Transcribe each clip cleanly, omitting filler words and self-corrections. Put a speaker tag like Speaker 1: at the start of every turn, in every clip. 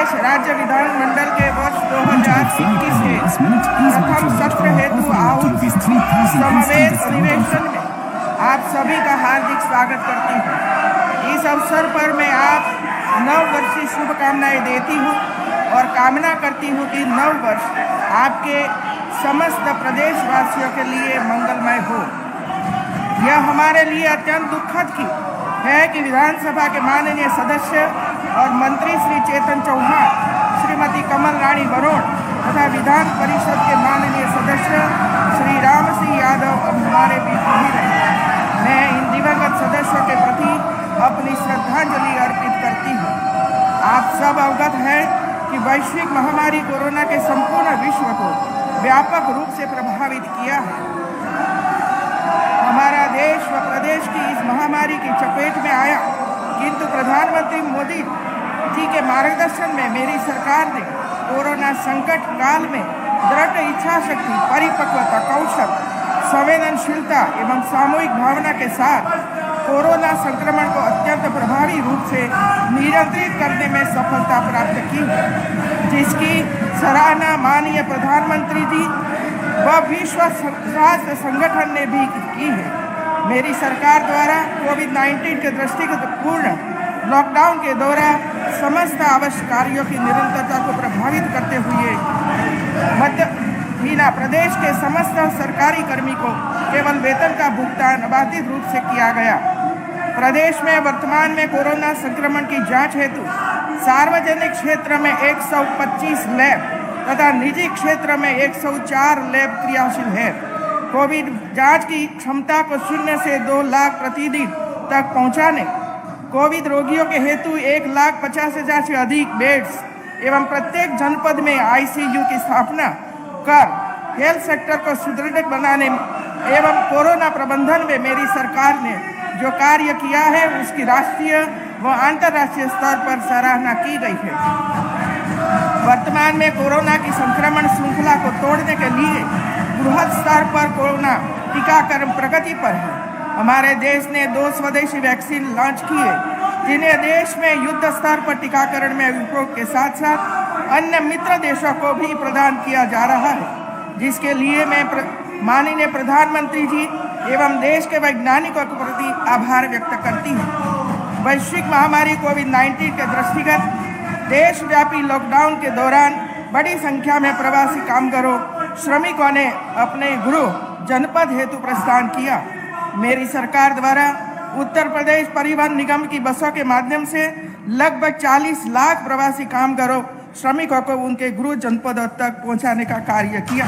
Speaker 1: प्रदेश राज्य विधानमंडल के वर्ष 2021 के प्रथम सत्र हेतु आहूत समवेत अधिवेशन में आप सभी का हार्दिक स्वागत करती हूँ। इस अवसर पर मैं आप नव वर्ष की शुभकामनाएं देती हूँ और कामना करती हूँ कि नव वर्ष आपके समस्त प्रदेशवासियों के लिए मंगलमय हो। यह हमारे लिए अत्यंत दुखद की है कि विधानसभा के माननीय सदस्य और मंत्री श्री चेतन चौहान, श्रीमती कमल रानी वरुण तथा विधान परिषद के माननीय सदस्य श्री राम सिंह यादव अब हमारे बीच नहीं रहे। मैं इन दिवंगत सदस्यों के प्रति अपनी श्रद्धांजलि अर्पित करती हूँ। आप सब अवगत हैं कि वैश्विक महामारी कोरोना के संपूर्ण विश्व को व्यापक रूप से प्रभावित किया है। हमारा देश व प्रदेश की इस महामारी की चपेट में आया, किंतु प्रधानमंत्री मोदी जी के मार्गदर्शन में मेरी सरकार ने कोरोना संकट काल में दृढ़ इच्छा शक्ति, परिपक्वता, कौशल, संवेदनशीलता एवं सामूहिक भावना के साथ कोरोना संक्रमण को अत्यंत प्रभावी रूप से नियंत्रित करने में सफलता प्राप्त की, जिसकी सराहना माननीय प्रधानमंत्री जी व विश्व स्वास्थ्य संगठन ने भी की है। मेरी सरकार द्वारा कोविड-19 के दृष्टिगत पूर्ण लॉकडाउन के दौरान समस्त आवश्यक कार्यों की निरंतरता को प्रभावित करते हुए मध्य प्रदेश के समस्त सरकारी कर्मी को केवल वेतन का भुगतान अबाधित रूप से किया गया। प्रदेश में वर्तमान में कोरोना संक्रमण की जांच हेतु सार्वजनिक क्षेत्र में 125 लैब तथा निजी क्षेत्र में 104 लैब क्रियाशील है। कोविड जांच की क्षमता को 0 से 2 लाख प्रतिदिन तक पहुंचाने, कोविड रोगियों के हेतु 1,50,000 से अधिक बेड्स एवं प्रत्येक जनपद में आईसीयू की स्थापना कर हेल्थ सेक्टर को सुदृढ़ बनाने एवं कोरोना प्रबंधन में मेरी सरकार ने जो कार्य किया है उसकी राष्ट्रीय व अंतर्राष्ट्रीय स्तर पर सराहना की गई है। वर्तमान में कोरोना की संक्रमण श्रृंखला को तोड़ने के लिए बृहद स्तर पर कोरोना टीकाकरण प्रगति पर है। हमारे देश ने 2 स्वदेशी वैक्सीन लॉन्च किए, जिन्हें देश में युद्ध स्तर पर टीकाकरण में उपयोग के साथ साथ अन्य मित्र देशों को भी प्रदान किया जा रहा है, जिसके लिए मैं माननीय प्रधानमंत्री जी एवं देश के वैज्ञानिकों के प्रति आभार व्यक्त करती हूँ। वैश्विक महामारी कोविड-19 के दृष्टिगत देशव्यापी लॉकडाउन के दौरान बड़ी संख्या में प्रवासी कामगारों, श्रमिकों ने अपने गृह जनपद हेतु प्रस्थान किया। मेरी सरकार द्वारा उत्तर प्रदेश परिवहन निगम की बसों के माध्यम से लगभग 40 लाख प्रवासी कामगारों, श्रमिकों को उनके गृह जनपदों तक पहुंचाने का कार्य किया।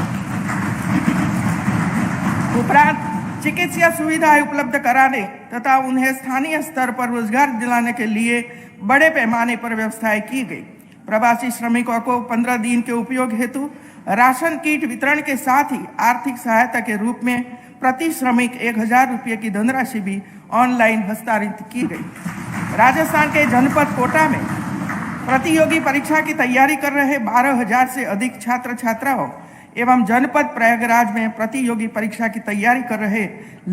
Speaker 1: उपरांत चिकित्सा सुविधाएं उपलब्ध कराने तथा उन्हें स्थानीय स्तर पर रोजगार दिलाने के लिए बड़े पैमाने पर व्यवस्थाएं की गई। प्रवासी श्रमिकों को 15 दिन के उपयोग हेतु राशन किट वितरण के साथ ही आर्थिक सहायता के रूप में प्रति श्रमिक 1,000 रुपये की धनराशि भी ऑनलाइन हस्तांतरित की गई। राजस्थान के जनपद कोटा में प्रतियोगी परीक्षा की तैयारी कर रहे 12,000 से अधिक छात्र छात्राओं एवं जनपद प्रयागराज में प्रतियोगी परीक्षा की तैयारी कर रहे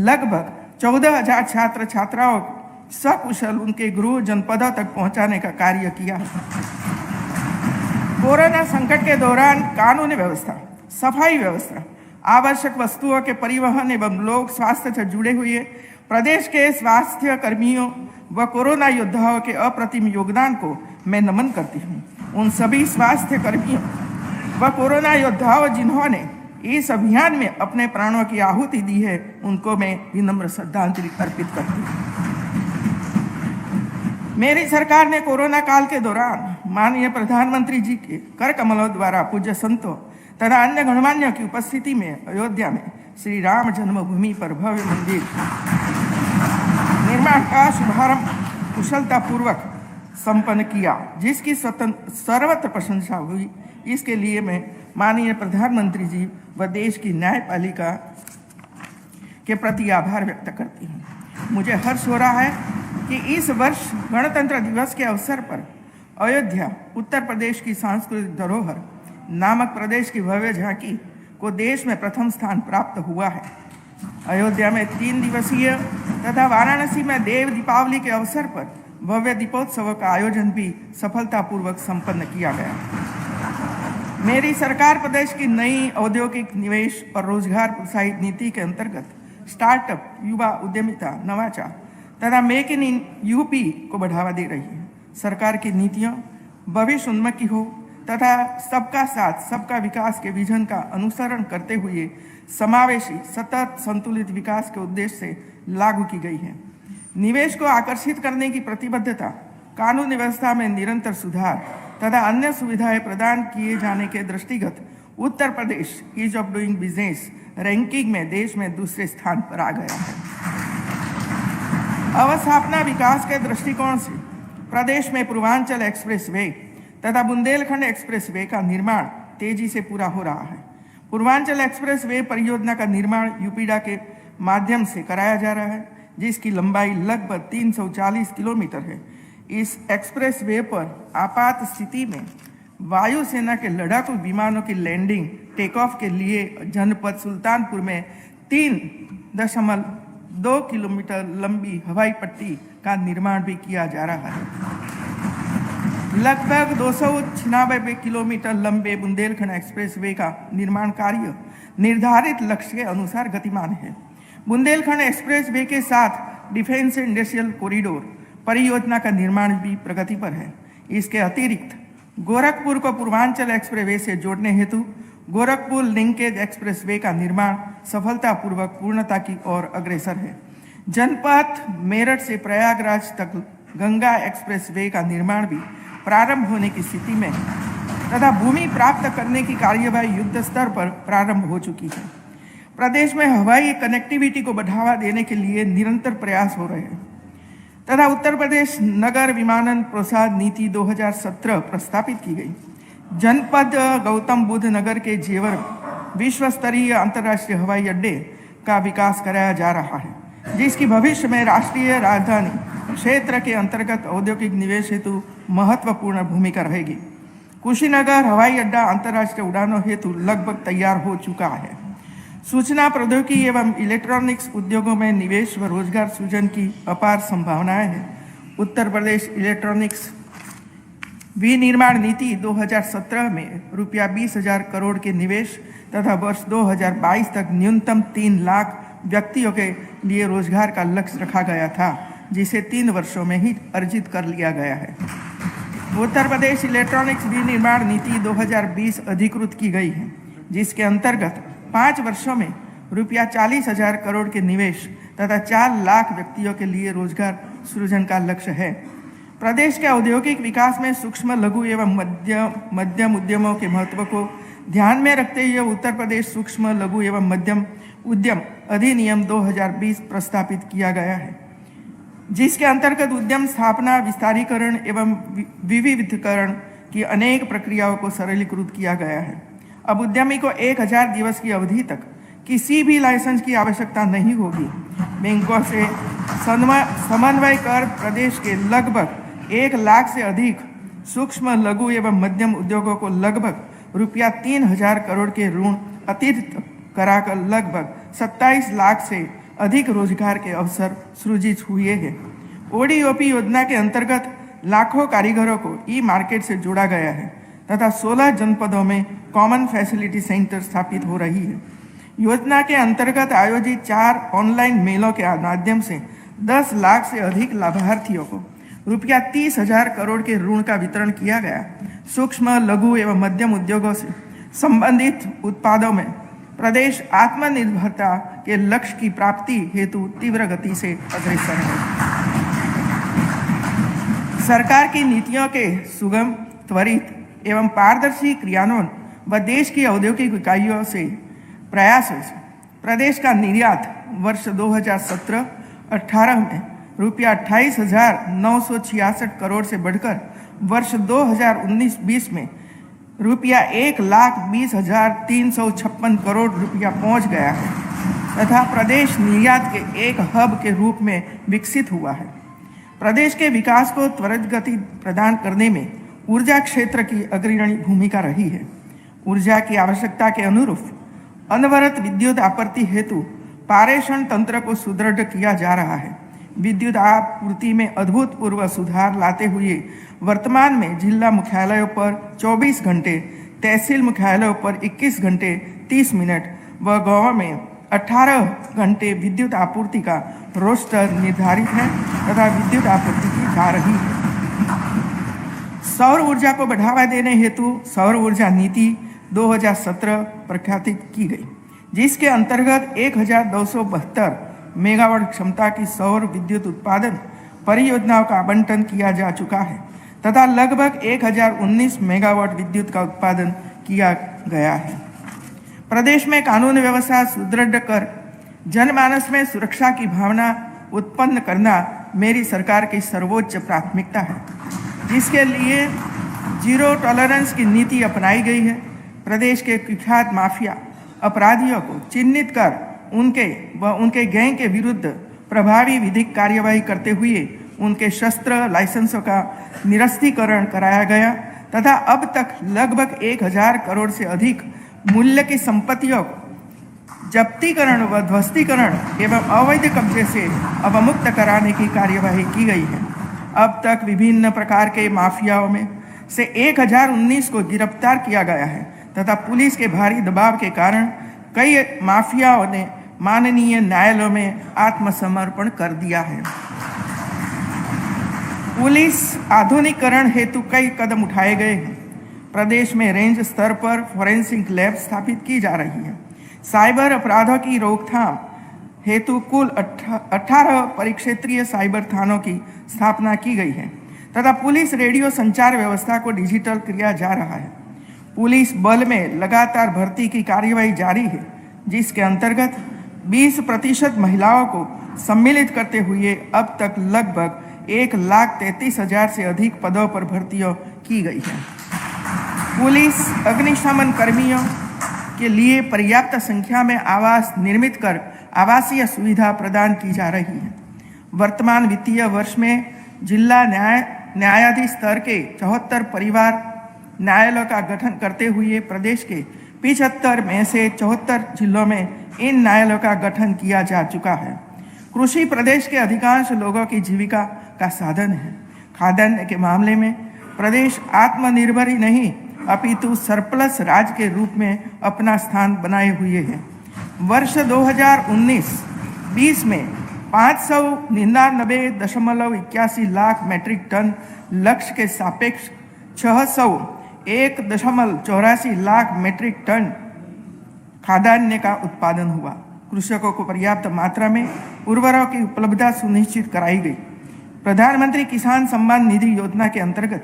Speaker 1: लगभग 14,000 छात्र छात्राओं सकुशल उनके गृह जनपदों तक पहुंचाने का कार्य किया। कोरोना संकट के दौरान कानूनी व्यवस्था, सफाई व्यवस्था, आवश्यक वस्तुओं के परिवहन एवं लोक स्वास्थ्य से जुड़े हुए प्रदेश के स्वास्थ्य कर्मियों व कोरोना योद्धाओं के अप्रतिम योगदान को मैं नमन करती हूँ। उन सभी स्वास्थ्य कर्मियों व कोरोना योद्धाओं जिन्होंने इस अभियान में अपने प्राणों की आहुति दी है, उनको मैं विनम्र श्रद्धांजलि अर्पित करती हूँ। मेरी सरकार ने कोरोना काल के दौरान माननीय प्रधानमंत्री जी के कर कमलों द्वारा पूज्य संतों तथा अन्य गणमान्यों की उपस्थिति में अयोध्या में श्री राम जन्मभूमि पर भव्य मंदिर निर्माण का शुभारंभ कुशलतापूर्वक संपन्न किया, जिसकी सर्वत्र प्रशंसा हुई। इसके लिए मैं माननीय प्रधानमंत्री जी व देश की न्यायपालिका के प्रति आभार व्यक्त करती हूँ। मुझे हर्ष हो रहा है कि इस वर्ष गणतंत्र दिवस के अवसर पर अयोध्या उत्तर प्रदेश की सांस्कृतिक धरोहर नामक प्रदेश की भव्य झांकी को देश में प्रथम स्थान प्राप्त हुआ है। अयोध्या में 3 दिवसीय तथा वाराणसी में देव दीपावली के अवसर पर भव्य दीपोत्सव का आयोजन भी सफलतापूर्वक संपन्न किया गया। मेरी सरकार प्रदेश की नई औद्योगिक निवेश और रोजगार प्रोत्साहित नीति के अंतर्गत स्टार्टअप, युवा उद्यमिता, नवाचार तथा मेक इन यूपी को बढ़ावा दे रही है। सरकार की नीतियाँ भविष्य उन्मुखी हो तथा सबका साथ सबका विकास के विजन का अनुसरण करते हुए समावेशी सतत संतुलित विकास के उद्देश्य से लागू की गई है। निवेश को आकर्षित करने की प्रतिबद्धता, कानून व्यवस्था में निरंतर सुधार तथा अन्य सुविधाएं प्रदान किए जाने के दृष्टिगत Uttar Pradesh ease of doing business ranking में देश में दूसरे स्थान पर आ गया है। अवस्थापना विकास के दृष्टिकोण से प्रदेश में पूर्वांचल एक्सप्रेस वे तथा बुंदेलखंड एक्सप्रेस वे का निर्माण तेजी से पूरा हो रहा है। पूर्वांचल एक्सप्रेस वे परियोजना का निर्माण यूपीडा के माध्यम से कराया जा रहा है, जिसकी लंबाई लगभग 340 किलोमीटर है। इस एक्सप्रेस वे पर आपात स्थिति में वायुसेना के लड़ाकू विमानों की लैंडिंग टेक ऑफ के लिए जनपद सुल्तानपुर में 3.2 किलोमीटर लंबी हवाई पट्टी का निर्माण भी किया जा रहा है। लगभग 296 किलोमीटर लंबे बुंदेलखंड एक्सप्रेस वे का निर्माण कार्य निर्धारित लक्ष्य के अनुसार गतिमान है। बुंदेलखंड एक्सप्रेस वे के साथ डिफेंस इंडस्ट्रियल कॉरिडोर परियोजना का निर्माण भी प्रगति पर है। इसके अतिरिक्त गोरखपुर को पूर्वांचल एक्सप्रेस वे से जोड़ने हेतु गोरखपुर लिंकेज एक्सप्रेस वे का निर्माण सफलतापूर्वक पूर्णता की ओर अग्रसर है। जनपद मेरठ से प्रयागराज तक गंगा एक्सप्रेस वे का निर्माण भी प्रारंभ होने की स्थिति में तथा भूमि प्राप्त करने की कार्यवाही युद्ध स्तर पर प्रारंभ हो चुकी है। प्रदेश में हवाई कनेक्टिविटी को बढ़ावा देने के लिए निरंतर प्रयास हो रहे हैं तथा उत्तर प्रदेश नगर विमानन प्रोत्साहन नीति 2017 प्रस्तावित की गई। जनपद गौतम बुद्ध नगर के जेवर विश्व स्तरीय अंतर्राष्ट्रीय हवाई अड्डे का विकास कराया जा रहा है, जिसकी भविष्य में राष्ट्रीय राजधानी क्षेत्र के अंतर्गत औद्योगिक निवेश हेतु महत्वपूर्ण भूमिका रहेगी। कुशीनगर हवाई अड्डा अंतर्राष्ट्रीय उड़ानों हेतु लगभग तैयार हो चुका है। सूचना प्रौद्योगिकी एवं इलेक्ट्रॉनिक्स उद्योगों में निवेश व रोजगार सृजन की अपार संभावनाएं हैं। उत्तर प्रदेश इलेक्ट्रॉनिक्स विनिर्माण नीति 2017 में रुपया 20,000 करोड़ के निवेश तथा वर्ष 2022 तक न्यूनतम 3 लाख व्यक्तियों के लिए रोजगार का लक्ष्य रखा गया था, जिसे 3 वर्षों में ही अर्जित कर लिया गया है। उत्तर प्रदेश इलेक्ट्रॉनिक्स विनिर्माण नीति 2020 अधिकृत की गई है, जिसके अंतर्गत 5 वर्षों में रुपया 40,000 करोड़ के निवेश तथा 4 लाख व्यक्तियों के लिए रोजगार सृजन का लक्ष्य है। प्रदेश के औद्योगिक विकास में सूक्ष्म लघु एवं मध्यम उद्यमों के महत्व को ध्यान में रखते हुए उत्तर प्रदेश सूक्ष्म लघु एवं मध्यम उद्यम अधिनियम 2020 प्रस्तावित किया गया है, जिसके अंतर्गत उद्यम स्थापना, विस्तारीकरण एवं विविधीकरण की अनेक प्रक्रियाओं को सरलीकृत किया गया है। अब उद्यमी को 1000 दिवस की अवधि तक किसी भी लाइसेंस की आवश्यकता नहीं होगी। बैंकों से समन्वय कर प्रदेश के लगभग 1 लाख से अधिक सूक्ष्म लघु एवं मध्यम उद्योगों को लगभग रुपया 3,000 करोड़ के ऋण अतिरिक्त कराकर लगभग 27 लाख से अधिक रोजगार के अवसर सृजित हुए हैं। ओडीओपी योजना के अंतर्गत लाखों कारीगरों को ई मार्केट से जोड़ा गया है तथा 16 जनपदों में कॉमन फैसिलिटी सेंटर स्थापित हो रही है। योजना के अंतर्गत आयोजित 4 ऑनलाइन मेलों के माध्यम से 10 लाख से अधिक लाभार्थियों को रुपया 30,000 करोड़ के ऋण का वितरण किया गया। सूक्ष्म लघु एवं मध्यम उद्योगों से संबंधित उत्पादों में प्रदेश आत्मनिर्भरता के लक्ष्य की प्राप्ति हेतु तीव्र गति से अग्रसर है। सरकार की नीतियों के सुगम, त्वरित एवं पारदर्शी क्रियान्वयन व देश की औद्योगिक इकाइयों से प्रयासों से प्रदेश का निर्यात वर्ष 2017-18 में रुपया 28,966 करोड़ से बढ़कर वर्ष 2019-20 में रुपया 1,20,356 करोड़ रुपया पहुंच गया है तथा प्रदेश निर्यात के एक हब के रूप में विकसित हुआ है। प्रदेश के विकास को त्वरित गति प्रदान करने में ऊर्जा क्षेत्र की अग्रणी भूमिका रही है। ऊर्जा की आवश्यकता के अनुरूप अनवरत विद्युत आपूर्ति हेतु पारेषण तंत्र को सुदृढ़ किया जा रहा है। विद्युत आपूर्ति में अभूतपूर्व सुधार लाते हुए वर्तमान में जिला मुख्यालयों पर 24 घंटे, तहसील मुख्यालयों पर 21 घंटे 30 मिनट व गाँव में 18 घंटे विद्युत आपूर्ति का रोस्टर निर्धारित है तथा विद्युत आपूर्ति की जा रही है। सौर ऊर्जा को बढ़ावा देने हेतु सौर ऊर्जा नीति 2017 प्रख्यापित की गई, जिसके अंतर्गत 1272 मेगावाट क्षमता की सौर विद्युत उत्पादन परियोजनाओं का आवंटन किया जा चुका है तथा लगभग 1019 मेगावाट विद्युत का उत्पादन किया गया है। प्रदेश में कानून व्यवस्था सुदृढ़ कर जनमानस में सुरक्षा की भावना उत्पन्न करना मेरी सरकार की सर्वोच्च प्राथमिकता है, जिसके लिए जीरो टॉलरेंस की नीति अपनाई गई है। प्रदेश के कुख्यात माफिया अपराधियों को चिन्हित कर उनके गैंग के विरुद्ध प्रभावी विधिक कार्यवाही करते हुए उनके शस्त्र लाइसेंसों का निरस्तीकरण कराया गया तथा अब तक लगभग 1000 करोड़ से अधिक मूल्य की संपत्तियों को जब्तीकरण व ध्वस्तीकरण एवं अवैध कब्जे से अवमुक्त कराने की कार्यवाही की गई है। अब तक विभिन्न प्रकार के माफियाओं में से 1019 को गिरफ्तार किया गया है तथा पुलिस के भारी दबाव के कारण कई माफियाओं ने माननीय न्यायालयों में आत्मसमर्पण कर दिया है। पुलिस आधुनिकीकरण हेतु कई कदम उठाए गए हैं। प्रदेश में रेंज स्तर पर फॉरेंसिक लैब स्थापित की जा रही है। साइबर अपराधों की रोकथाम हेतु कुल 18 परिक्षेत्रीय साइबर थानों की स्थापना की गई है तथा पुलिस रेडियो संचार व्यवस्था को डिजिटल किया जा रहा है। पुलिस बल में लगातार भर्ती की कार्यवाही जारी है, जिसके अंतर्गत 20% महिलाओं को सम्मिलित करते हुए अब तक लगभग 1,33,000 से अधिक पदों पर भर्तियां की गई है। पुलिस अग्निशमन कर्मियों के लिए पर्याप्त संख्या में आवास निर्मित कर आवासीय सुविधा प्रदान की जा रही है। वर्तमान वित्तीय वर्ष में जिला न्यायाधीश स्तर के 74 परिवार न्यायालयों का गठन करते हुए प्रदेश के 75 में से 74 जिलों में इन न्यायालयों का गठन किया जा चुका है। कृषि प्रदेश के अधिकांश लोगों की जीविका का साधन है। खाद्यान्न के मामले में प्रदेश आत्मनिर्भर ही नहीं अपितु सरप्लस राज्य के रूप में अपना स्थान बनाए हुए है। वर्ष 2019-20 में 599.81 लाख मीट्रिक टन लक्ष्य के सापेक्ष 601.84 लाख मीट्रिक टन खाद्यान्न का उत्पादन हुआ। कृषकों को पर्याप्त मात्रा में उर्वरकों की उपलब्धता सुनिश्चित कराई गई। प्रधानमंत्री किसान सम्मान निधि योजना के अंतर्गत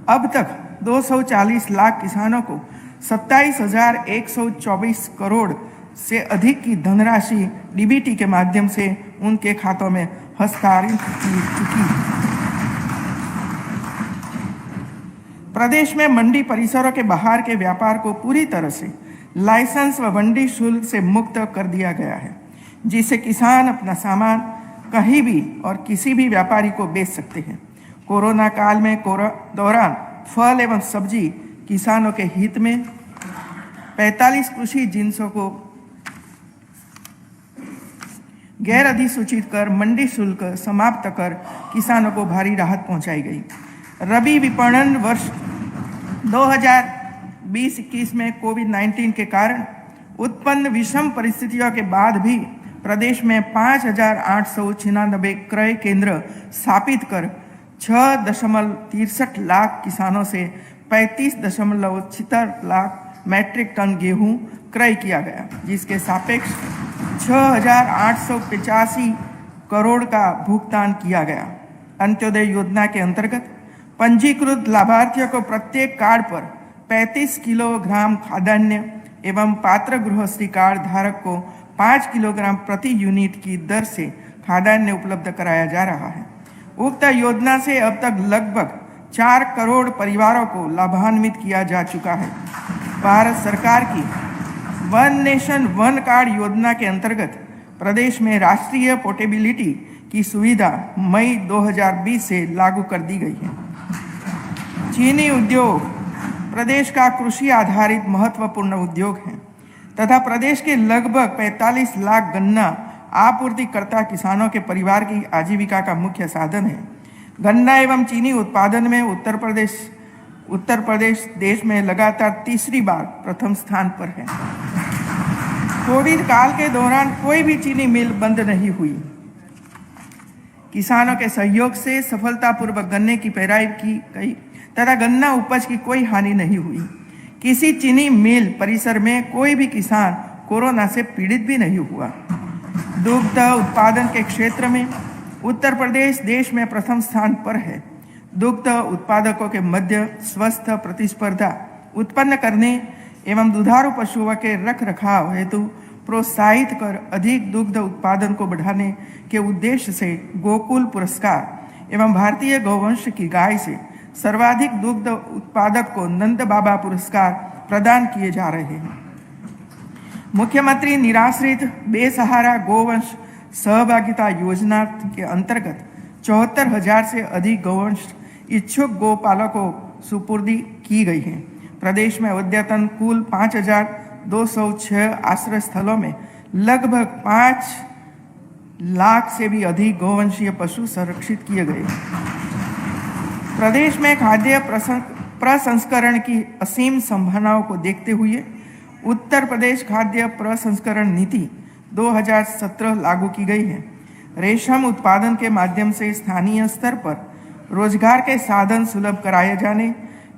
Speaker 1: अब तक 240 लाख किसानों को 27,124 करोड़ से अधिक की धनराशि डीबीटी के माध्यम से उनके खातों में हस्तांतरित की चुकी है। प्रदेश में मंडी परिसरों के बाहर के व्यापार को पूरी तरह से लाइसेंस व मंडी शुल्क से मुक्त कर दिया गया है, जिससे किसान अपना सामान कहीं भी और किसी भी व्यापारी को बेच सकते हैं। कोरोना काल में दौरान फल एवं सब्जी किसानों के हित में 45 कृषि जिन्सों को गैर अधिसूचित कर मंडी शुल्क समाप्त कर किसानों को भारी राहत पहुंचाई गई। रबी विपणन वर्ष 2020-21 में कोविड-19 के कारण उत्पन्न विषम परिस्थितियों के बाद भी प्रदेश में 5,896 क्रय केंद्र स्थापित कर 6.63 लाख किसानों से 35.76 लाख मीट्रिक टन गेहूं क्रय किया गया, जिसके सापेक्ष 6,885 करोड़ का भुगतान किया गया। अंत्योदय योजना के अंतर्गत पंजीकृत लाभार्थियों को प्रत्येक कार्ड पर 35 किलोग्राम खाद्यान्न एवं पात्र गृहस्थी कार्ड धारक को 5 किलोग्राम प्रति यूनिट की दर से खाद्यान्न उपलब्ध कराया जा रहा है। उक्त योजना से अब तक लगभग 4 करोड़ परिवारों को लाभान्वित किया जा चुका है। भारत सरकार की वन नेशन वन कार्ड योजना के अंतर्गत प्रदेश में राष्ट्रीय पोर्टेबिलिटी की सुविधा मई 2020 से लागू कर दी गई है। चीनी उद्योग प्रदेश का कृषि आधारित महत्वपूर्ण उद्योग है तथा प्रदेश के लगभग 45 लाख गन्ना आपूर्तिकर्ता किसानों के परिवार की आजीविका का मुख्य साधन है। गन्ना एवं चीनी उत्पादन में उत्तर प्रदेश देश में लगातार तीसरी बार प्रथम स्थान पर है। कोविड काल के दौरान कोई भी चीनी मिल बंद नहीं हुई। किसानों के सहयोग से सफलतापूर्वक गन्ने की पेराई की गई तथा गन्ना उपज की कोई हानि नहीं हुई। किसी चीनी मिल परिसर में कोई भी किसान कोरोना से पीड़ित भी नहीं हुआ। दुग्ध उत्पादन के क्षेत्र में उत्तर प्रदेश देश में प्रथम स्थान पर है। दुग्ध उत्पादकों के मध्य स्वस्थ प्रतिस्पर्धा उत्पन्न करने एवं दुधारू पशुओं के रख रखाव हेतु प्रोत्साहित कर अधिक दुग्ध उत्पादन को बढ़ाने के उद्देश्य से गोकुल पुरस्कार एवं भारतीय गौवंश की गाय से सर्वाधिक दुग्ध उत्पादक को नंद बाबा पुरस्कार प्रदान किए जा रहे हैं। मुख्यमंत्री निराश्रित बेसहारा गोवंश सहभागिता योजना के अंतर्गत 74,000 से अधिक गौवंश इच्छुक गोपालकों सुपुर्दी की गई है। प्रदेश में अद्यतन कुल 5,206 आश्रय स्थलों में लगभग 5 लाख से भी अधिक गौवंशीय पशु संरक्षित किए गए। प्रदेश में खाद्य प्रसंस्करण की असीम संभावनाओं को देखते हुए उत्तर प्रदेश खाद्य प्रसंस्करण नीति 2017 लागू की गई है। रेशम उत्पादन के माध्यम से स्थानीय स्तर पर रोजगार के साधन सुलभ कराए जाने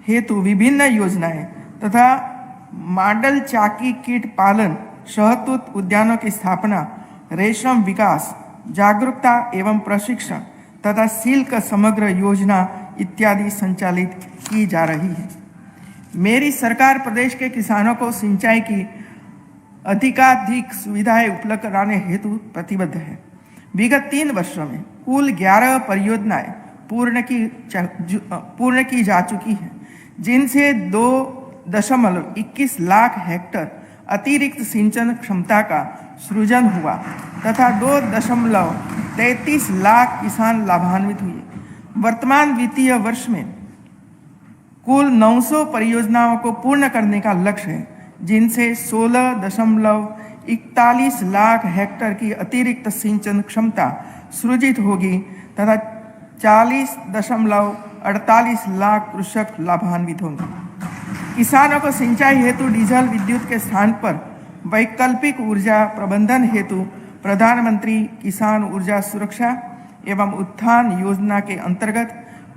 Speaker 1: हेतु विभिन्न योजनाएं तथा मॉडल चाकी कीट पालन, शहतूत उद्यानों की स्थापना, रेशम विकास, जागरूकता एवं प्रशिक्षण तथा सिल्क समग्र योजना इत्यादि संचालित की जा रही है। मेरी सरकार प्रदेश के किसानों को सिंचाई की अधिकाधिक सुविधाएं उपलब्ध कराने हेतु प्रतिबद्ध है। विगत 3 वर्षों में कुल 11 परियोजनाएं पूर्ण की जा चुकी हैं, जिनसे 2.21 लाख हेक्टर अतिरिक्त सिंचन क्षमता का सृजन हुआ तथा 2.33 लाख किसान लाभान्वित हुए। वर्तमान वित्तीय वर्ष में कुल 900 परियोजनाओं को पूर्ण करने का लक्ष्य है, जिनसे 16.41 लाख हेक्टर की अतिरिक्त सिंचन क्षमता सृजित होगी तथा 40.48 लाख कृषक लाभान्वित होंगे। किसानों को सिंचाई हेतु डीजल विद्युत के स्थान पर वैकल्पिक ऊर्जा प्रबंधन हेतु प्रधानमंत्री किसान ऊर्जा सुरक्षा एवं उत्थान योजना के अंतर्गत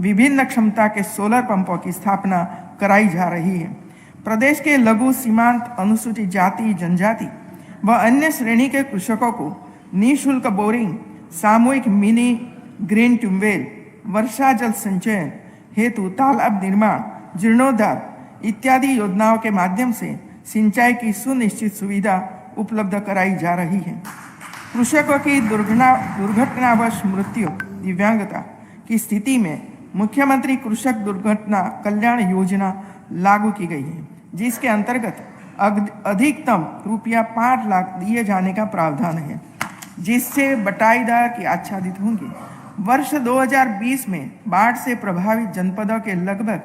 Speaker 1: विभिन्न क्षमता के सोलर पंपों की स्थापना कराई जा रही है। प्रदेश के लघु सीमांत अनुसूचित जाति जनजाति व अन्य श्रेणी के कृषकों को निःशुल्क बोरिंग, सामूहिक मिनी ग्रीन ट्यूबवेल, वर्षा जल संचयन हेतु तालाब निर्माण, जीर्णोद्धार इत्यादि योजनाओं के माध्यम से सिंचाई की सुनिश्चित सुविधा उपलब्ध कराई जा रही है। कृषकों की दुर्घटनावश मृत्यु, दिव्यांगता की स्थिति में मुख्यमंत्री कृषक दुर्घटना कल्याण योजना लागू की गई है, जिसके अंतर्गत अधिकतम रुपया 5 लाख दिए जाने का प्रावधान है, जिससे बटाईदार की आच्छादित होंगे। वर्ष 2020 में बाढ़ से प्रभावित जनपदों के लगभग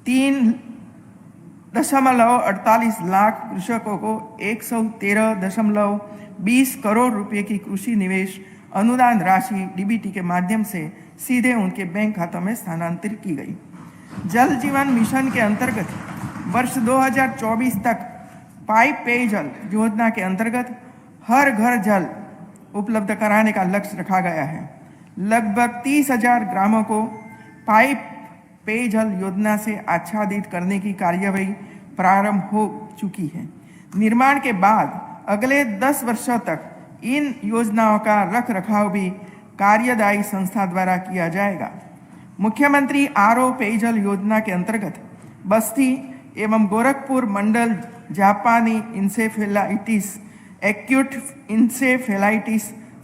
Speaker 1: 3.48 लाख कृषकों को 113.20 करोड़ रुपए की कृषि निवेश अनुदान राशि डीबीटी के माध्यम से सीधे उनके बैंक खातों में स्थानांतरित की गई। जल जीवन मिशन के अंतर्गत वर्ष 2024 तक पाइप पेयजल योजना के अंतर्गत हर घर जल उपलब्ध कराने का लक्ष्य रखा गया है। लगभग 30,000 ग्रामों को पाइप पेयजल योजना से आच्छादित करने की कार्यवाही प्रारंभ हो चुकी है। निर्माण के बाद अगले 10 वर्षों तक इन योजनाओं का रख रखाव भी कार्यदायी संस्था द्वारा किया जाएगा। मुख्यमंत्री आरओ पेयजल योजना के अंतर्गत बस्ती एवं गोरखपुर मंडल जापानी इंसेफेलाइटिस, एक्यूट इंसेफेलाइटिस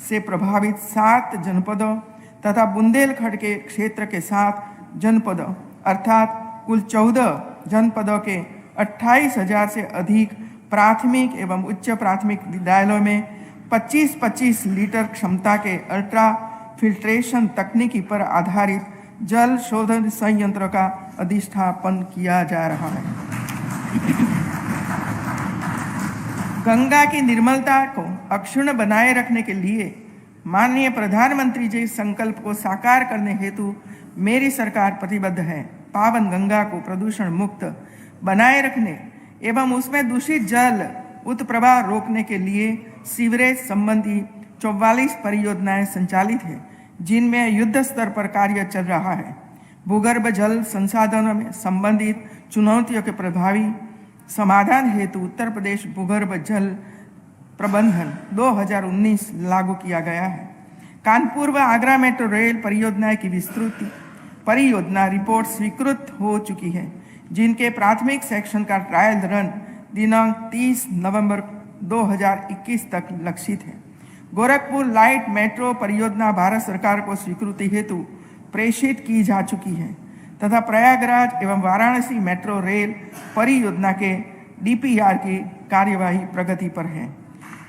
Speaker 1: से प्रभावित 7 जनपदों तथा बुंदेलखंड के क्षेत्र के 7 जनपदों अर्थात कुल 14 जनपदों के 28,000 से अधिक प्राथमिक एवं उच्च प्राथमिक विद्यालयों में 25-25 लीटर क्षमता के अल्ट्रा फिल्ट्रेशन तकनीकी पर आधारित जल शोधन संयंत्र का अधिष्ठापन किया जा रहा है। गंगा की निर्मलता को अक्षुण्ण बनाए रखने के लिए माननीय प्रधानमंत्री जी संकल्प को साकार करने हेतु मेरी सरकार प्रतिबद्ध है। पावन गंगा को प्रदूषण मुक्त बनाए रखने एवं उसमें दूषित जल उत्प्रवाह रोकने के लिए सीवरेज संबंधी 44 परियोजनाएं संचालित है, जिनमें युद्ध स्तर पर कार्य चल रहा है। भूगर्भ जल संसाधनों में संबंधित चुनौतियों के प्रभावी समाधान हेतु उत्तर प्रदेश भूगर्भ जल प्रबंधन 2019 लागू किया गया है। कानपुर व आगरा मेट्रो रेल परियोजना की विस्तृत परियोजना रिपोर्ट स्वीकृत हो चुकी है, जिनके प्राथमिक सेक्शन का ट्रायल रन दिनांक 30 नवंबर 2021 तक लक्षित है। गोरखपुर लाइट मेट्रो परियोजना भारत सरकार को स्वीकृति हेतु प्रेषित की जा चुकी है तथा प्रयागराज एवं वाराणसी मेट्रो रेल परियोजना के DPR की कार्यवाही प्रगति पर है।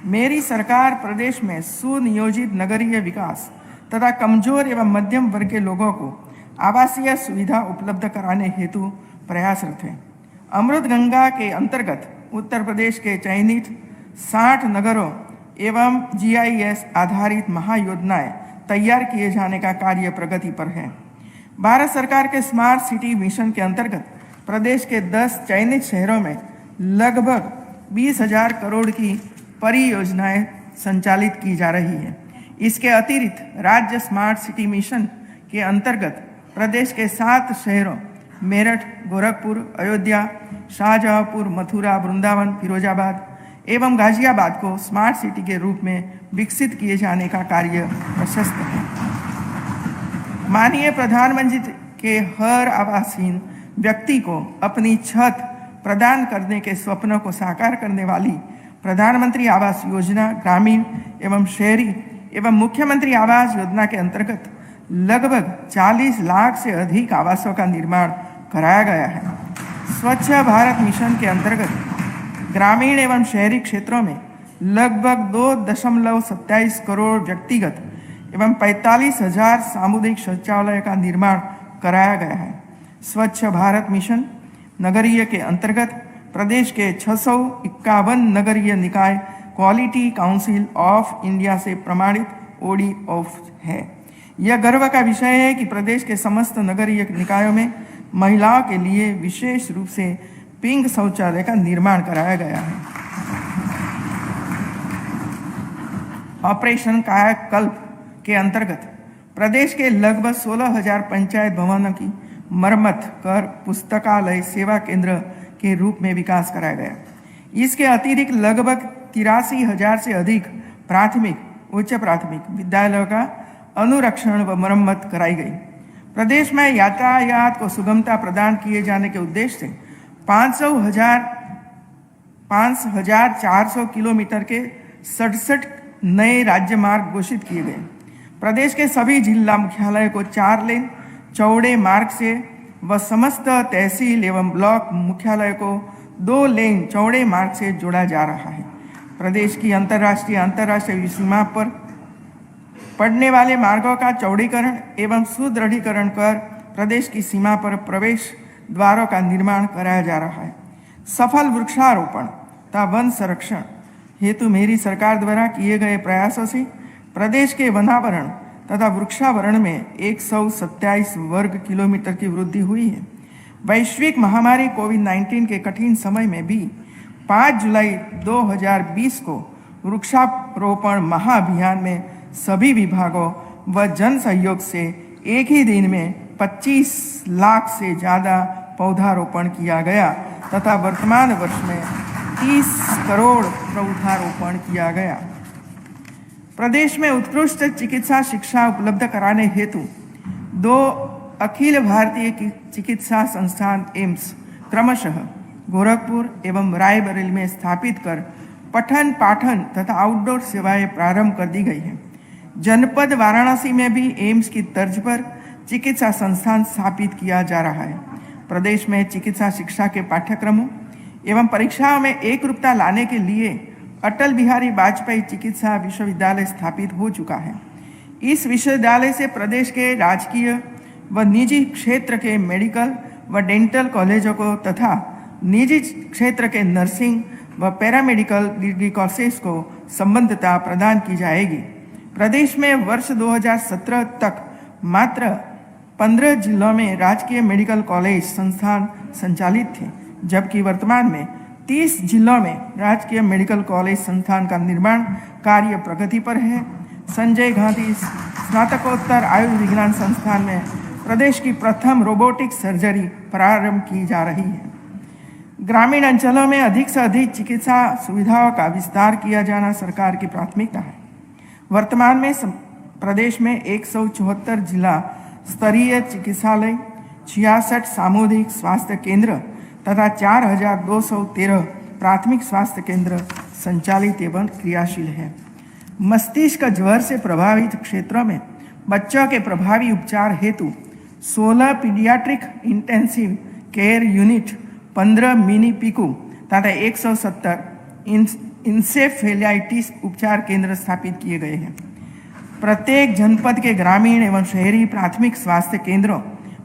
Speaker 1: मेरी सरकार प्रदेश में सुनियोजित नगरीय विकास तथा कमजोर एवं मध्यम वर्ग के लोगों को आवासीय सुविधा उपलब्ध कराने हेतु प्रयासरत है। अमृत गंगा के अंतर्गत उत्तर प्रदेश के चयनित 60 नगरों एवं GIS आधारित महायोजनाएं तैयार किए जाने का कार्य प्रगति पर है। भारत सरकार के स्मार्ट सिटी मिशन के अंतर्गत प्रदेश के 10 चयनित शहरों में लगभग 20,000 करोड़ की परियोजनाएं संचालित की जा रही है। इसके अतिरिक्त राज्य स्मार्ट सिटी मिशन के अंतर्गत प्रदेश के 7 शहरों मेरठ, गोरखपुर, अयोध्या, शाहजहांपुर, मथुरा, वृंदावन, फिरोजाबाद एवं गाजियाबाद को स्मार्ट सिटी के रूप में विकसित किए जाने का कार्य प्रशस्त है। माननीय प्रधानमंत्री के हर आवासहीन व्यक्ति को अपनी छत प्रदान करने के स्वप्नों को साकार करने वाली प्रधानमंत्री आवास योजना ग्रामीण एवं शहरी एवं मुख्यमंत्री आवास योजना के अंतर्गत लगभग 40 लाख से अधिक आवासों का निर्माण कराया गया है। स्वच्छ भारत मिशन के अंतर्गत ग्रामीण एवं शहरी क्षेत्रों में लगभग 2.27 करोड़ व्यक्तिगत एवं 45,000 सामुदायिक शौचालय का निर्माण कराया गया है। स्वच्छ भारत मिशन नगरीय के अंतर्गत प्रदेश के 651 नगरीय निकाय क्वालिटी काउंसिल ऑफ इंडिया से प्रमाणित ODOF है। यह गर्व का विषय है कि प्रदेश के समस्त नगरीय निकायों में महिलाओं के लिए विशेष रूप से पिंक शौचालय का निर्माण कराया गया है। ऑपरेशन कायाकल्प के अंतर्गत प्रदेश के लगभग 16,000 पंचायत भवनों की मरम्मत कर पुस्तकालय सेवा केंद्र के रूप में विकास कराया गया। इसके अतिरिक्त लगभग 83,000 से अधिक प्राथमिक, उच्च प्राथमिक विद्यालयों का अनुरक्षण व मरम्मत कराई गई। प्रदेश में यातायात को सुगमता प्रदान किए जाने के उद्देश्य से 5,400 किलोमीटर के 67 नए राज्य मार्ग घोषित किए गए। प्रदेश के सभी जिला मुख्यालय को 4 लेन चौड़े मार्ग से व समस्त तहसील एवं ब्लॉक मुख्यालय को 2 लेन चौड़े मार्ग से जोड़ा जा रहा है। प्रदेश की अंतर्राष्ट्रीय सीमा पर पड़ने वाले मार्गों का चौड़ीकरण एवं सुदृढ़ीकरण कर प्रदेश की सीमा पर प्रवेश द्वारों का निर्माण कराया जा रहा है। सफल वृक्षारोपण तथा वन संरक्षण हेतु मेरी सरकार द्वारा किए गए प्रयासों से प्रदेश के वनावरण तथा वृक्षावरण में 127 वर्ग किलोमीटर की वृद्धि हुई है। वैश्विक महामारी कोविड-19 के कठिन समय में भी 5 जुलाई 2020 को वृक्षारोपण महाअभियान में सभी विभागों व जन सहयोग से एक ही दिन में 25 लाख से ज़्यादा पौधारोपण किया गया तथा वर्तमान वर्ष में 30 करोड़ पौधारोपण किया गया। प्रदेश में उत्कृष्ट चिकित्सा शिक्षा उपलब्ध कराने हेतु 2 अखिल भारतीय चिकित्सा संस्थान एम्स क्रमशः गोरखपुर एवं रायबरेली में स्थापित कर पठन पाठन तथा आउटडोर सेवाएं प्रारंभ कर दी गई हैं। जनपद वाराणसी में भी एम्स की तर्ज पर चिकित्सा संस्थान स्थापित किया जा रहा है। प्रदेश में चिकित्सा शिक्षा के पाठ्यक्रमों एवं परीक्षाओं में एकरूपता लाने के लिए अटल बिहारी वाजपेयी चिकित्सा विश्वविद्यालय स्थापित हो चुका है। इस विश्वविद्यालय से प्रदेश के राजकीय व निजी क्षेत्र के मेडिकल व डेंटल कॉलेजों को तथा निजी क्षेत्र के नर्सिंग व पैरामेडिकल डिग्री कोर्सेज को संबद्धता प्रदान की जाएगी। प्रदेश में वर्ष 2017 तक मात्र 15 जिलों में राजकीय मेडिकल कॉलेज संस्थान संचालित थे, जबकि वर्तमान में 30 जिलों में राजकीय मेडिकल कॉलेज संस्थान का निर्माण कार्य प्रगति पर है। संजय गांधी स्नातकोत्तर आयुर्विज्ञान संस्थान में प्रदेश की प्रथम रोबोटिक सर्जरी प्रारंभ की जा रही है। ग्रामीण अंचलों में अधिक से अधिक चिकित्सा सुविधाओं का विस्तार किया जाना सरकार की प्राथमिकता है। वर्तमान में प्रदेश में 174 जिला स्तरीय चिकित्सालय, 66 सामुदायिक स्वास्थ्य केंद्र तथा 4213 प्राथमिक स्वास्थ्य केंद्र संचालित एवं क्रियाशील है। मस्तिष्क ज्वर से प्रभावित क्षेत्रों में बच्चों के प्रभावी उपचार हेतु 16 paediatric intensive care unit, 15 mini Piku तथा 170 इंसेफेलाइटिस उपचार केंद्र स्थापित किए गए हैं। प्रत्येक जनपद के ग्रामीण एवं शहरी प्राथमिक स्वास्थ्य केंद्रों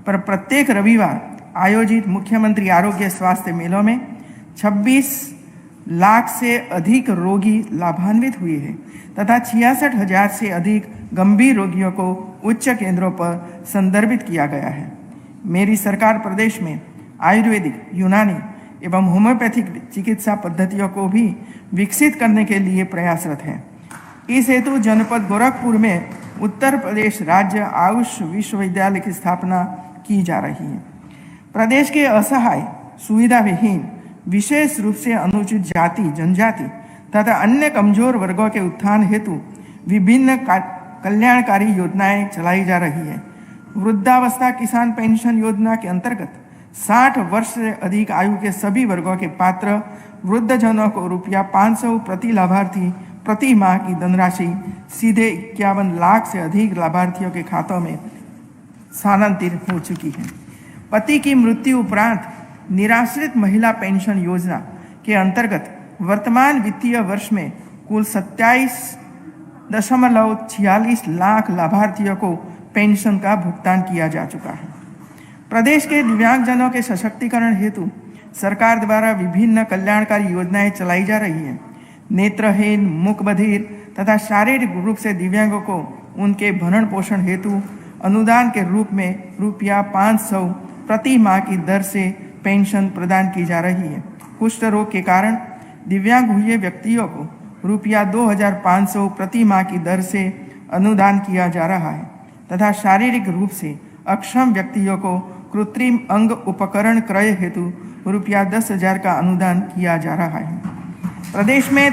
Speaker 1: पर प्रत्येक रविवार आयोजित मुख्यमंत्री आरोग्य स्वास्थ्य मेलों में 26 लाख से अधिक रोगी लाभान्वित हुए हैं तथा 66,000 से अधिक गंभीर रोगियों को उच्च केंद्रों पर संदर्भित किया गया है। मेरी सरकार प्रदेश में आयुर्वेदिक, यूनानी एवं होम्योपैथिक चिकित्सा पद्धतियों को भी विकसित करने के लिए प्रयासरत है। इस हेतु जनपद गोरखपुर में उत्तर प्रदेश राज्य आयुष विश्वविद्यालय की स्थापना की जा रही है। प्रदेश के असहाय, सुविधा विहीन, विशेष रूप से अनुसूचित जाति, जनजाति तथा अन्य कमजोर वर्गों के उत्थान हेतु विभिन्न कल्याणकारी योजनाएं चलाई जा रही है। वृद्धावस्था किसान पेंशन योजना के अंतर्गत 60 वर्ष से अधिक आयु के सभी वर्गों के पात्र वृद्धजनों को ₹500 प्रति लाभार्थी प्रति माह की धनराशि सीधे 51 लाख से अधिक लाभार्थियों के खातों में स्थानांतरित हो चुकी है। पति की मृत्यु उपरांत निराश्रित महिला पेंशन योजना के अंतर्गत वर्तमान वित्तीय वर्ष में कुल 27.46 लाख लाभार्थियों को पेंशन का भुगतान किया जा चुका है। प्रदेश के दिव्यांगजनों के सशक्तिकरण हेतु सरकार द्वारा विभिन्न कल्याणकारी योजनाएं चलाई जा रही हैं। नेत्रहीन, मूकबधिर तथा शारीरिक रूप से दिव्यांगों को उनके भरण पोषण हेतु अनुदान के रूप में ₹500 प्रति माह की दर से पेंशन प्रदान की जा रही है। कुष्ठ रोग के कारण दिव्यांग हुए व्यक्तियों को ₹2,500 प्रति माह की दर से अनुदान किया जा रहा है तथा शारीरिक रूप से अक्षम व्यक्तियों को कृत्रिम अंग उपकरण क्रय हेतु ₹10,000 का अनुदान किया जा रहा है। प्रदेश में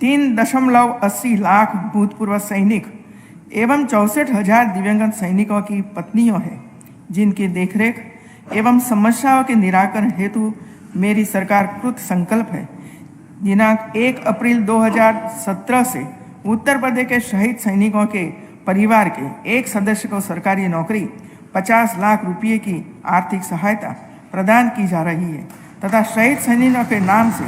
Speaker 1: 3.80 लाख भूतपूर्व सैनिक एवं 64,000 दिव्यांग सैनिकों की पत्नियों हैं, जिनकी देखरेख एवं समस्याओं के निराकरण हेतु मेरी सरकार कृत संकल्प है। दिनांक 1 अप्रैल 2017 से उत्तर प्रदेश के शहीद सैनिकों के परिवार के एक सदस्य को सरकारी नौकरी, 50 लाख रुपये की आर्थिक सहायता प्रदान की जा रही है तथा शहीद सैनिकों के नाम से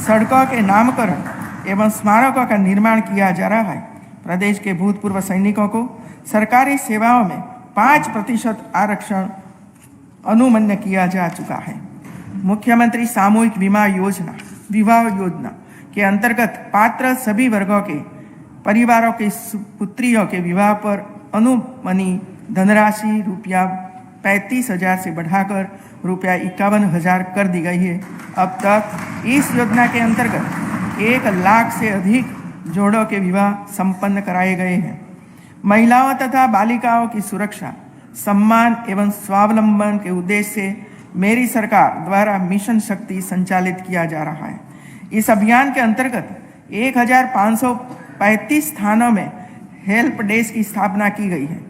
Speaker 1: सड़कों के नामकरण एवं स्मारकों का निर्माण किया जा रहा है। प्रदेश के भूतपूर्व सैनिकों को सरकारी सेवाओं में 5% आरक्षण अनुमन्य किया जा चुका है। मुख्यमंत्री सामूहिक विवाह योजना के अंतर्गत पात्र सभी वर्गों के परिवारों की पुत्रियों के विवाह पर अनुमनी धनराशि ₹35,000 से बढ़ाकर ₹51,000 कर दी गई है। अब तक इस योजना के अंतर्गत 1 लाख से अधिक जोड़ों के विवाह संपन्न कराए गए हैं। महिलाओं तथा बालिकाओं की सुरक्षा, सम्मान एवं स्वावलंबन के उद्देश्य से मेरी सरकार द्वारा मिशन शक्ति संचालित किया जा रहा है। इस अभियान के अंतर्गत 1,535 स्थानों में हेल्प डेस्क की स्थापना की गई है।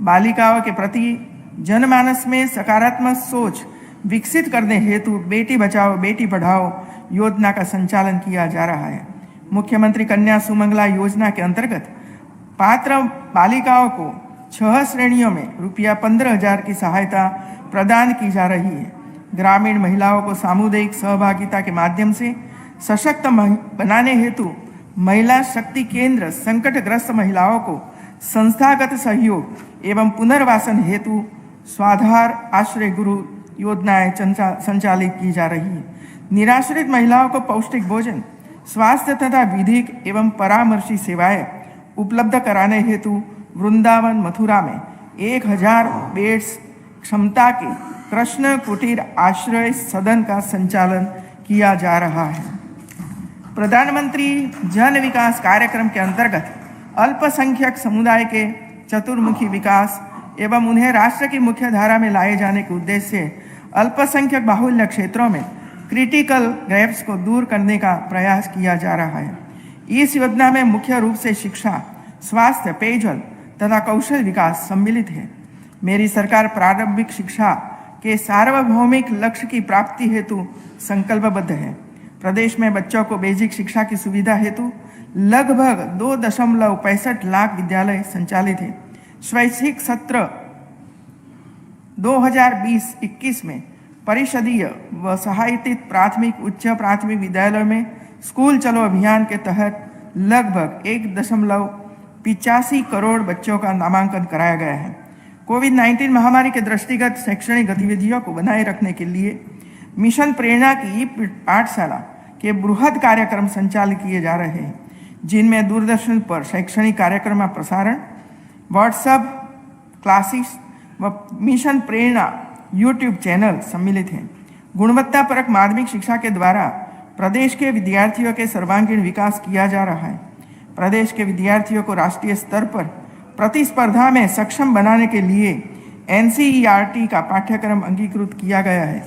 Speaker 1: बालिकाओं के प्रति जनमानस में सकारात्मक सोच विकसित करने हेतु बेटी बचाओ बेटी पढ़ाओ योजना का संचालन किया जा रहा है। मुख्यमंत्री कन्या सुमंगला योजना के अंतर्गत पात्र बालिकाओं को 6 श्रेणियों में ₹15,000 की सहायता प्रदान की जा रही है। ग्रामीण महिलाओं को सामुदायिक सहभागिता के माध्यम से सशक्त बनाने हेतु महिला शक्ति केंद्र संकटग्रस्त महिलाओं को संस्थागत सहयोग एवं पुनर्वासन हेतु स्वाधार आश्रय गृह योजनाएं संचालित की जा रही है। निराश्रित महिलाओं को पौष्टिक भोजन, स्वास्थ्य तथा विधिक एवं परामर्शी सेवाएं उपलब्ध कराने हेतु वृंदावन मथुरा में 1000 बेड्स क्षमता के कृष्ण कुटीर आश्रय सदन का संचालन किया जा रहा है। प्रधानमंत्री जन विकास कार्यक्रम के अंतर्गत अल्पसंख्यक समुदाय के चतुर्मुखी विकास एवं उन्हें राष्ट्र की मुख्य धारा में लाए जाने के उद्देश्य से अल्पसंख्यक बाहुल्य क्षेत्रों में क्रिटिकल गैप्स को दूर करने का प्रयास किया जा रहा है। इस योजना में मुख्य रूप से शिक्षा, स्वास्थ्य, पेयजल तथा कौशल विकास सम्मिलित है। मेरी सरकार प्रारंभिक शिक्षा के सार्वभौमिक लक्ष्य की प्राप्ति हेतु संकल्पबद्ध है। प्रदेश में बच्चों को बेसिक शिक्षा की सुविधा हेतु लगभग 2.65 लाख विद्यालय संचालित है। शैक्षिक सत्र 2020-21 में परिषदीय व सहायतित प्राथमिक उच्च प्राथमिक विद्यालयों में स्कूल चलो अभियान के तहत लगभग 1.85 करोड़ बच्चों का नामांकन कराया गया है। कोविड-19 महामारी के दृष्टिगत शैक्षणिक गतिविधियों को बनाए रखने के लिए मिशन प्रेरणा की पाठशाला के बृहद कार्यक्रम संचालित किए जा रहे हैं, जिनमें दूरदर्शन पर शैक्षणिक कार्यक्रम का प्रसारण, व्हाट्सएप क्लासेस व मिशन प्रेरणा यूट्यूब चैनल सम्मिलित हैं। गुणवत्तापरक माध्यमिक शिक्षा के द्वारा प्रदेश के विद्यार्थियों के सर्वांगीण विकास किया जा रहा है। प्रदेश के विद्यार्थियों को राष्ट्रीय स्तर पर प्रतिस्पर्धा में सक्षम बनाने के लिए NCERT का पाठ्यक्रम अंगीकृत किया गया है।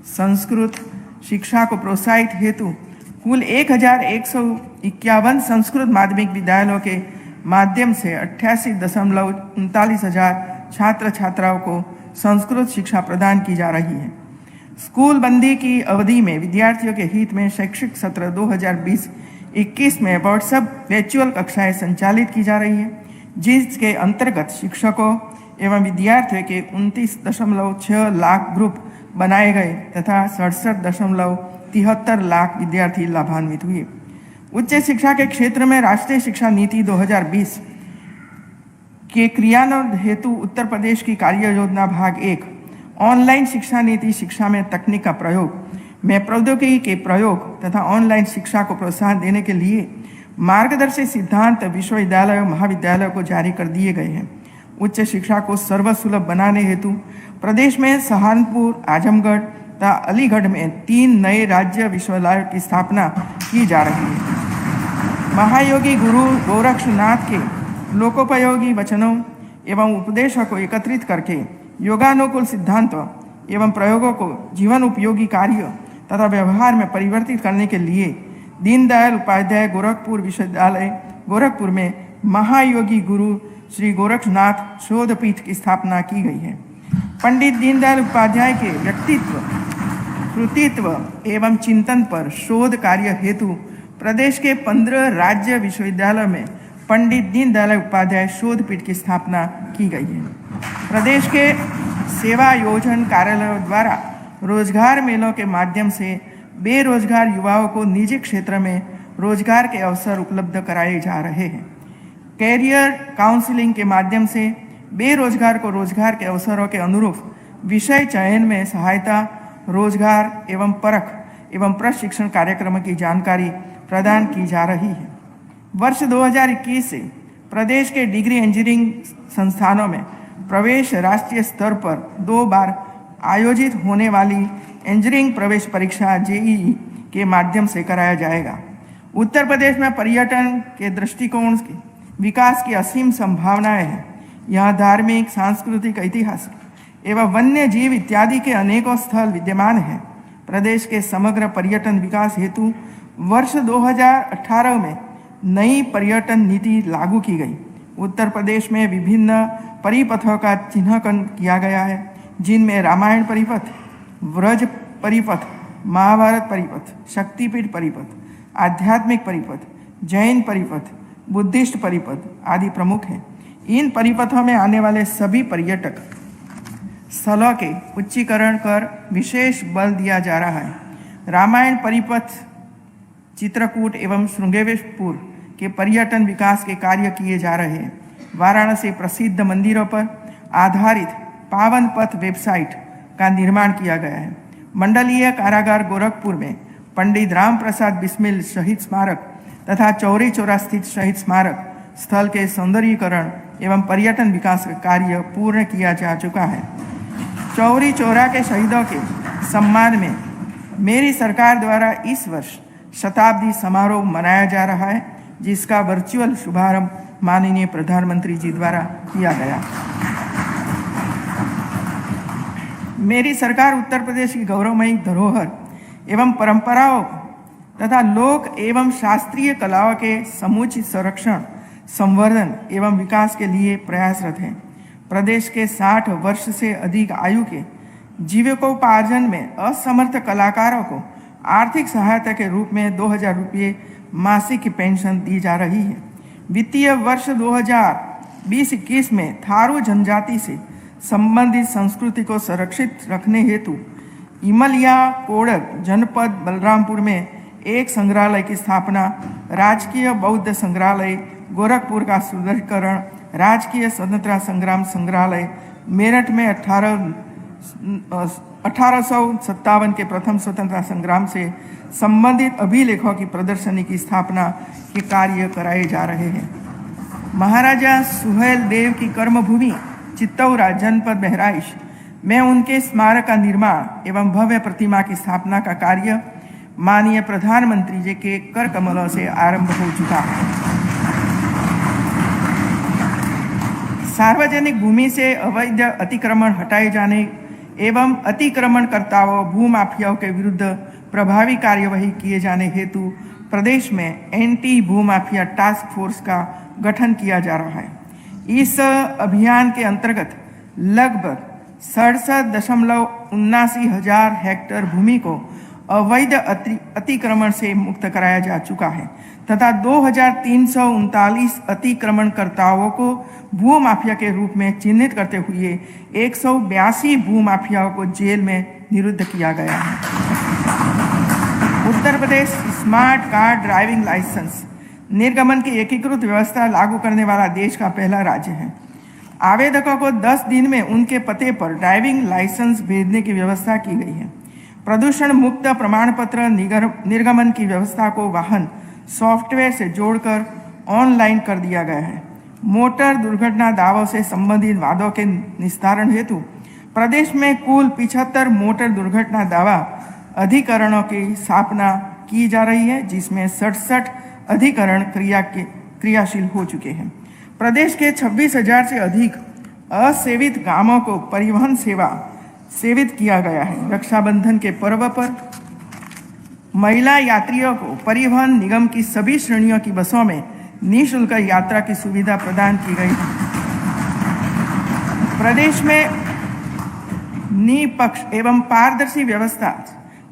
Speaker 1: संस्कृत शिक्षा को प्रोत्साहित हेतु कुल 1151 संस्कृत माध्यमिक विद्यालयों के माध्यम से 88,39,000 छात्र छात्राओं को संस्कृत शिक्षा प्रदान की जा रही है। स्कूल बंदी की अवधि में विद्यार्थियों के हित में शैक्षिक सत्र 2020-21 में व्हाट्सएप वर्चुअल कक्षाएं संचालित की जा रही है, जिसके अंतर्गत शिक्षकों एवं विद्यार्थियों के 29.6 लाख ग्रुप बनाए गए तथा 67.73 लाख विद्यार्थी लाभान्वित हुए। उच्च शिक्षा के क्षेत्र में राष्ट्रीय शिक्षा नीति 2020 के क्रियान्वयन हेतु उत्तर प्रदेश की कार्य योजना भाग 1 ऑनलाइन शिक्षा नीति शिक्षा में तकनीक का प्रयोग में प्रौद्योगिकी के प्रयोग तथा ऑनलाइन शिक्षा को प्रोत्साहन देने के लिए मार्गदर्शी सिद्धांत विश्वविद्यालयों महाविद्यालयों को जारी कर दिए गए हैं। उच्च शिक्षा को सर्वसुलभ बनाने हेतु प्रदेश में सहारनपुर, आजमगढ़ तथा अलीगढ़ में 3 नए राज्य विश्वविद्यालयों की स्थापना की जा रही है। महायोगी गुरु गोरक्षनाथ के लोकोपयोगी वचनों एवं उपदेशों को एकत्रित करके योगानुकूल सिद्धांतों एवं प्रयोगों को जीवन उपयोगी कार्य तथा व्यवहार में परिवर्तित करने के लिए दीनदयाल उपाध्याय गोरखपुर विश्वविद्यालय गोरखपुर में महायोगी गुरु श्री गोरक्षनाथ शोध पीठ की स्थापना की गई है। पंडित दीनदयाल उपाध्याय के व्यक्तित्व, कृतित्व एवं चिंतन पर शोध कार्य हेतु प्रदेश के 15 राज्य विश्वविद्यालयों में पंडित दीनदयाल उपाध्याय शोध पीठ की स्थापना की गई है। प्रदेश के सेवा योजन कार्यालयों द्वारा रोजगार मेलों के माध्यम से बेरोजगार युवाओं को निजी क्षेत्र में रोजगार के अवसर उपलब्ध कराए जा रहे हैं। कैरियर काउंसलिंग के माध्यम से बेरोजगार को रोजगार के अवसरों के अनुरूप विषय चयन में सहायता, रोजगार एवं परख एवं प्रशिक्षण कार्यक्रम की जानकारी प्रदान की जा रही है। वर्ष 2021 से प्रदेश के डिग्री इंजीनियरिंग संस्थानों में प्रवेश राष्ट्रीय स्तर पर 2 बार आयोजित होने वाली इंजीनियरिंग प्रवेश परीक्षा JEE के माध्यम से कराया जाएगा। उत्तर प्रदेश में पर्यटन के दृष्टिकोण के विकास की असीम संभावनाएं हैं। यहाँ धार्मिक, सांस्कृतिक, ऐतिहासिक एवं वन्य जीव इत्यादि के अनेकों स्थल विद्यमान हैं। प्रदेश के समग्र पर्यटन विकास हेतु वर्ष 2018 में नई पर्यटन नीति लागू की गई। उत्तर प्रदेश में विभिन्न परिपथों का चिन्हांकन किया गया है, जिनमें रामायण परिपथ, व्रज परिपथ, महाभारत परिपथ, शक्तिपीठ परिपथ, आध्यात्मिक परिपथ, जैन परिपथ, बुद्धिस्ट परिपथ आदि प्रमुख हैं। इन परिपथों में आने वाले सभी पर्यटक स्थलों के उच्चीकरण कर विशेष बल दिया जा रहा है। रामायण परिपथ, चित्रकूट एवं श्रृंगेरपुर के पर्यटन विकास के कार्य किए जा रहे हैं। वाराणसी प्रसिद्ध मंदिरों पर आधारित पावन पथ वेबसाइट का निर्माण किया गया है। मंडलीय कारागार गोरखपुर में पंडित राम प्रसाद बिस्मिल शहीद स्मारक तथा चौरी चौरा स्थित शहीद स्मारक स्थल के सौंदर्यीकरण एवं पर्यटन विकास का कार्य पूर्ण किया जा चुका है। चौरी चौरा के शहीदों के सम्मान में मेरी सरकार द्वारा इस वर्ष शताब्दी समारोह मनाया जा रहा है, जिसका वर्चुअल शुभारंभ माननीय प्रधानमंत्री जी द्वारा किया गया। मेरी सरकार उत्तर प्रदेश की गौरवमयी धरोहर एवं परंपराओं तथा लोक एवं शास्त्रीय कलाओं के समुचित संरक्षण, संवर्धन एवं विकास के लिए प्रयासरत है। प्रदेश के 60 वर्ष से अधिक आयु के जीविकोपार्जन में असमर्थ कलाकारों को आर्थिक सहायता के रूप में 2000 रुपये मासिक पेंशन दी जा रही है। वित्तीय वर्ष 2020-21 में थारू जनजाति से संबंधित संस्कृति को संरक्षित रखने हेतु इमलिया कोडक जनपद बलरामपुर में एक संग्रहालय की स्थापना, राजकीय बौद्ध संग्रहालय गोरखपुर का सुदृढ़ीकरण, राजकीय स्वतंत्रता संग्राम संग्रहालय मेरठ में 1857 के प्रथम स्वतंत्रता संग्राम से संबंधित अभिलेखों की प्रदर्शनी की स्थापना के कार्य कराए जा रहे हैं। महाराजा सुहेल देव की कर्मभूमि चित्तौरा जनपद बहराइच में उनके स्मारक का निर्माण एवं भव्य प्रतिमा की स्थापना का कार्य माननीय प्रधानमंत्री जी के कर कमलों से आरंभ हो चुका है। सार्वजनिक भूमि से अवैध अतिक्रमण हटाए जाने एवं अतिक्रमणकर्ताओं भूमाफियाओं के विरुद्ध प्रभावी कार्यवाही किए जाने हेतु प्रदेश में एंटी भूमाफिया टास्क फोर्स का गठन किया जा रहा है। इस अभियान के अंतर्गत लगभग 67.79 हजार हेक्टेयर भूमि को अवैध अतिक्रमण से मुक्त कराया जा चुका है तथा 2339 अतिक्रमणकर्ताओं को भूमाफिया के रूप में चिन्हित करते हुए 182 भूमाफियाओं को जेल में निरुद्ध किया गया है। Uttar Pradesh smart car driving licence निर्गमन की एकीकृत व्यवस्था लागू करने वाला देश का पहला राज्य है। आवेदकों को 10 दिन में उनके पते पर ड्राइविंग लाइसेंस भेजने की व्यवस्था की गई है। प्रदूषण मुक्त प्रमाण पत्र निर्गमन की व्यवस्था को वाहन सॉफ्टवेयर से जोड़कर ऑनलाइन कर दिया गया है। मोटर दुर्घटना दावों से संबंधित वादों के निस्तारण हेतु प्रदेश में कुल 75 मोटर दुर्घटना दावा अधिकरणों की स्थापना की जा रही है, जिसमें 67 अधिकरण क्रियाशील हो चुके हैं। प्रदेश के 26,000 से अधिक असेवित गांवों को परिवहन सेवा सेवित किया गया है। रक्षाबंधन के पर्व पर महिला यात्रियों को परिवहन निगम की सभी श्रेणियों की बसों में निःशुल्क यात्रा की सुविधा प्रदान की गई है। प्रदेश में निष्पक्ष एवं पारदर्शी व्यवस्था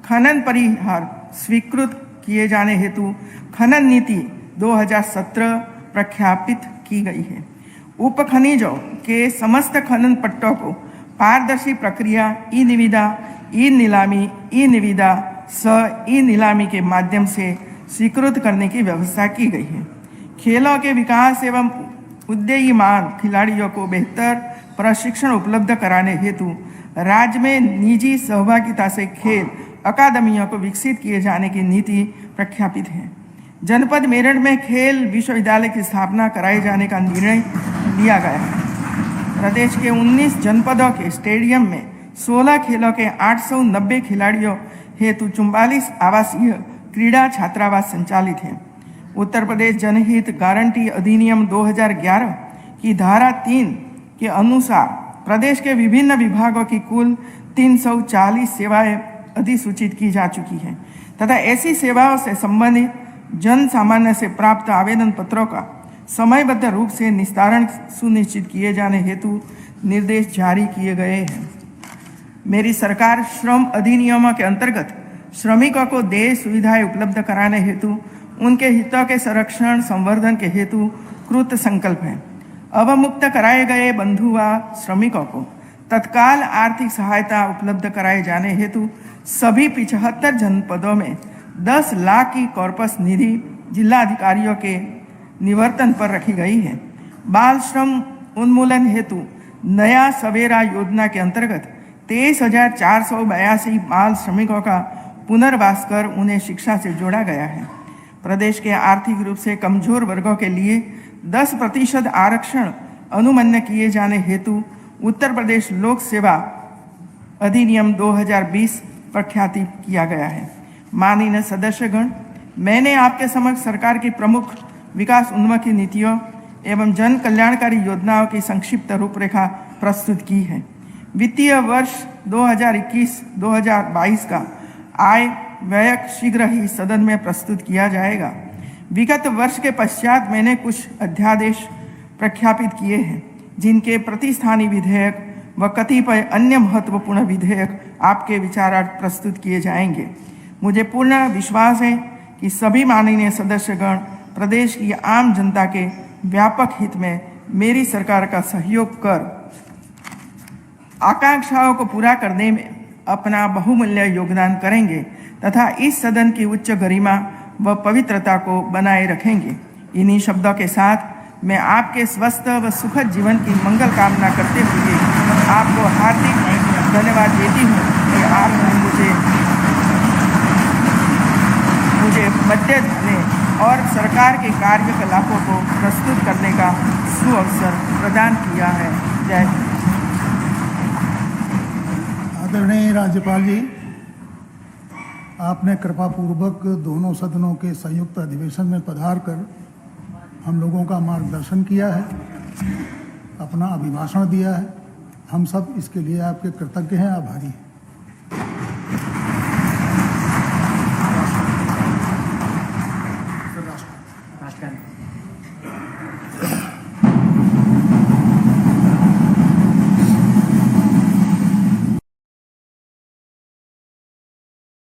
Speaker 1: खनन परिहार स्वीकृत किए जाने हेतु खनन नीति 2017 प्रख्यापित की गई है। उप खनिजों के समस्त खनन पट्टों को पारदर्शी प्रक्रिया ई निविदा, ई नीलामी, ई निविदा ई नीलामी के माध्यम से स्वीकृत करने की व्यवस्था की गई है। खेलों के विकास एवं उदीयमान खिलाड़ियों को बेहतर प्रशिक्षण उपलब्ध कराने हेतु राज्य में निजी सहभागिता से खेल अकादमियों को विकसित किए जाने की नीति प्रख्यापित है। जनपद मेरठ में खेल विश्वविद्यालय की स्थापना कराए जाने का निर्णय लिया गया है। प्रदेश के 19 जनपदों के स्टेडियम में 16 खेलों के 890 खिलाड़ियों हेतु 44 आवासीय क्रीड़ा छात्रावास संचालित हैं। उत्तर प्रदेश जनहित गारंटी अधिनियम 2011 की धारा 3 के अनुसार प्रदेश के विभिन्न विभागों की कुल 340 सेवाएं अधिसूचित की जा चुकी हैं तथा ऐसी सेवाओं से संबंधित जन सामान्य से प्राप्त आवेदन पत्रों का समयबद्ध रूप से निस्तारण सुनिश्चित किए जाने हेतु निर्देश जारी किए गए हैं। मेरी सरकार श्रम अधिनियमों के अंतर्गत श्रमिकों को देय सुविधाएं उपलब्ध कराने हेतु उनके हितों के संरक्षण संवर्धन के हेतु कृत संकल्प है। अवमुक्त कराए गए बंधु व श्रमिकों को तत्काल आर्थिक सहायता उपलब्ध कराए जाने हेतु सभी 75 जनपदों में 10 लाख की कॉर्पस निधि जिला अधिकारियों के निवर्तन पर रखी गई है। बाल श्रम उन्मूलन हेतु नया सवेरा योजना के अंतर्गत 23,482 बाल श्रमिकों का पुनर्वास कर उन्हें शिक्षा से जोड़ा गया है। प्रदेश के आर्थिक रूप से कमजोर वर्गों के लिए 10% आरक्षण अनुमन्य किए जाने हेतु उत्तर प्रदेश लोक सेवा अधिनियम 2020 प्रख्यापित किया गया है। माननीय सदस्यगण, मैंने आपके समक्ष सरकार की प्रमुख विकास उन्मुखी नीतियों एवं जन कल्याणकारी योजनाओं की संक्षिप्त रूपरेखा प्रस्तुत की है। वित्तीय वर्ष 2021-2022 का आय व्यय शीघ्र ही सदन में प्रस्तुत किया जाएगा। विगत वर्ष के पश्चात मैंने कुछ अध्यादेश प्रख्यापित किए हैं, जिनके प्रतिस्थानी विधेयक व कतिपय अन्य महत्वपूर्ण विधेयक आपके विचारार्थ प्रस्तुत किए जाएंगे। मुझे पूर्ण विश्वास है कि सभी माननीय सदस्यगण प्रदेश की आम जनता के व्यापक हित में मेरी सरकार का सहयोग कर आकांक्षाओं को पूरा करने में अपना बहुमूल्य योगदान करेंगे तथा इस सदन की उच्च गरिमा व पवित्रता को बनाए रखेंगे। इन्हीं शब्दों के साथ मैं आपके स्वस्थ व सुखद जीवन की मंगल कामना करते हुए आपको हार्दिक धन्यवाद देती हूँ कि आपने मुझे मध्य देने और सरकार के कार्यकलापों को प्रस्तुत करने का सुअवसर प्रदान किया है। जय हिंद।
Speaker 2: आदरणीय राज्यपाल जी, आपने कृपापूर्वक दोनों सदनों के संयुक्त अधिवेशन में पधार कर हम लोगों का मार्गदर्शन किया है, अपना अभिभाषण दिया है। हम सब इसके लिए आपके कृतज्ञ हैं, आभारी हैं।
Speaker 3: राष्ट्रगान